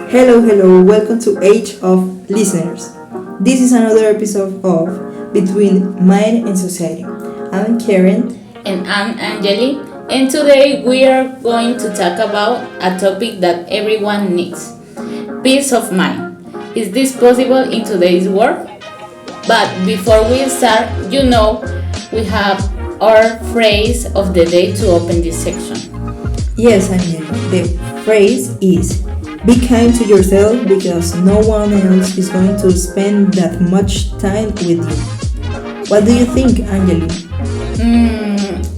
Hello, welcome to Age of Listeners. This is another episode of Between Mind and Society. I'm Karen. And I'm Anyely, and today we are going to talk about a topic that everyone needs: peace of mind. Is this possible in today's world? But before we start, we have our phrase of the day to open this section. Yes, Angela, the phrase is be kind to yourself because no one else is going to spend that much time with you. What do you think, Angela?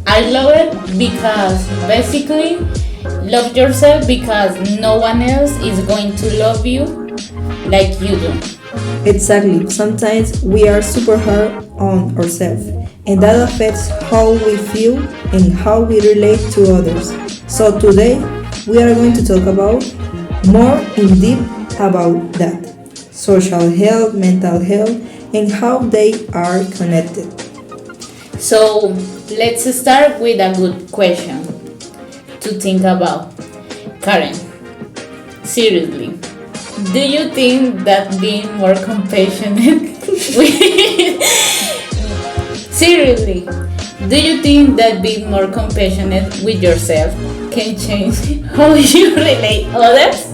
I love it because basically, love yourself because no one else is going to love you like you do. Exactly. Sometimes we are super hard on ourselves, and that affects how we feel and how we relate to others. So today we are going to talk about more in depth about that. Social health, mental health, and how they are connected. So let's start with a good question to think about. Karen, seriously, do you think that being more compassionate seriously, do you think that being more compassionate with yourself can change how you relate others?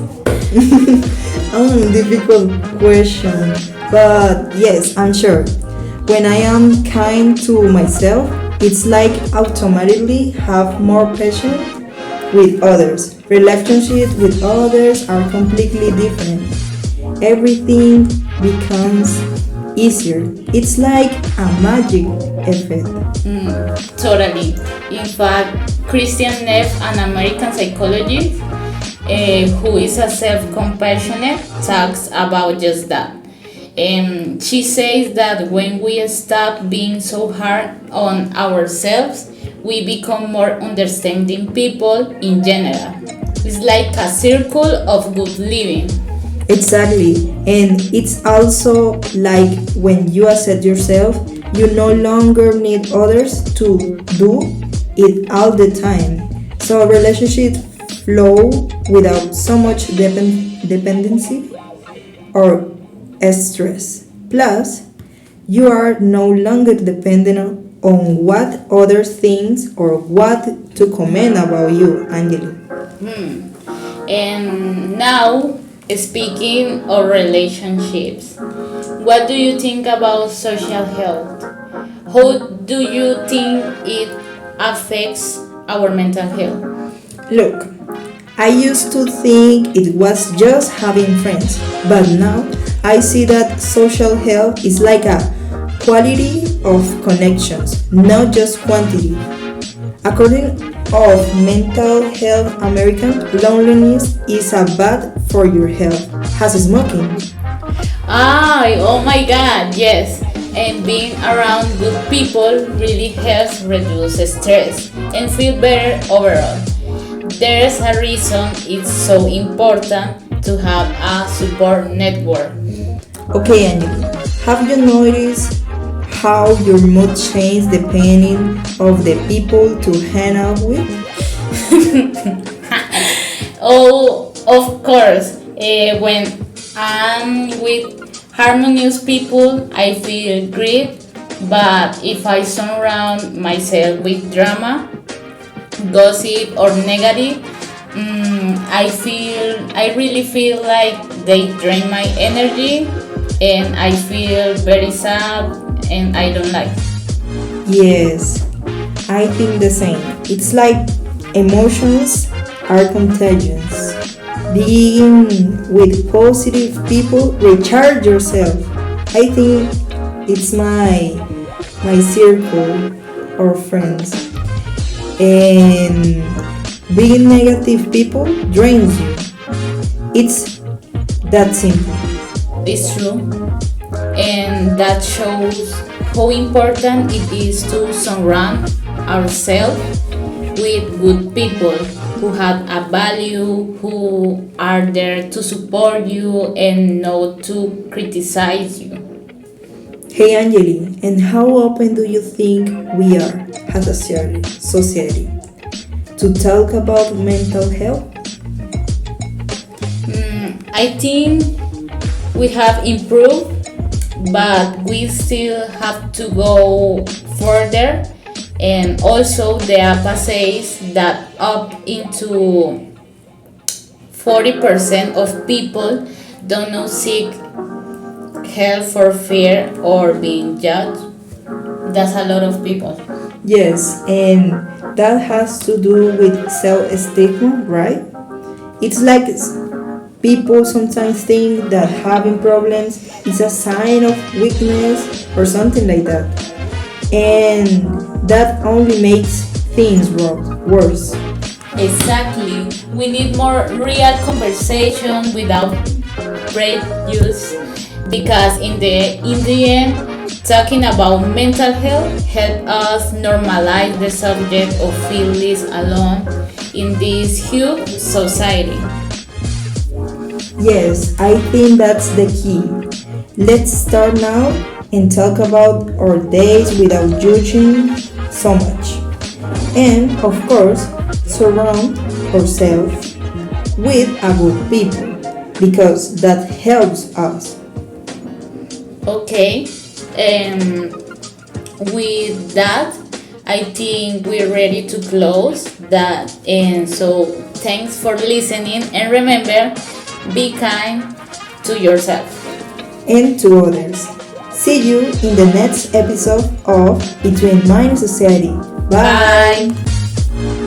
Difficult question, but yes, I'm sure. When I am kind to myself, it's like automatically have more passion with others. Relationships with others are completely different. Everything becomes easier. It's like a magic effect. Totally. In fact, Christian Neff, an American psychologist who is a self-compassionate, talks about just that. She says that when we stop being so hard on ourselves, we become more understanding people in general. It's like a circle of good living. Exactly. And it's also like when you accept yourself, you no longer need others to do it all the time. So relationships flow without so much dependency or stress. Plus, you are no longer dependent on what others think or what to comment about you, Angela. And now, speaking of relationships, what do you think about social health? How do you think it affects our mental health? Look, I used to think it was just having friends, but now I see that social health is like a quality of connections, not just quantity. According of Mental Health American, loneliness is a bad for your health. Has smoking. Oh my god, yes. And being around good people really helps reduce stress and feel better overall. There's a reason it's so important to have a support network. Okay, Angela, have you noticed how your mood changes depending of the people to hang out with? Oh, of course. When I'm with harmonious people, I feel great. But if I surround myself with drama, gossip, or negative, I really feel like they drain my energy, and I feel very sad, and I don't like. Yes, I think the same. It's like emotions are contagious. Being with positive people, recharge yourself. I think it's my circle or friends. And being negative people drains you. It's that simple. It's true, and that shows how important it is to surround ourselves with good people who have a value, who are there to support you and not to criticize you. Hey Angeli, and how open do you think we are as a society to talk about mental health? I think we have improved, but we still have to go further. And also, the APA says that up into 40% of people don't know seek help for fear or being judged. That's a lot of people. Yes, and that has to do with self-stigma, right? It's like people sometimes think that having problems is a sign of weakness or something like that. And that only makes things worse. Exactly. We need more real conversation without prejudice because in the end talking about mental health help us normalize the subject of feeling less alone in this huge society. Yes, I think that's the key. Let's start now and talk about our days without judging so much. And of course, surround ourselves with a good people because that helps us. Okay. With that, I think we're ready to close that. And so, thanks for listening. And remember, be kind to yourself. And to others. See you in the next episode of Between Mind and Society. Bye! Bye.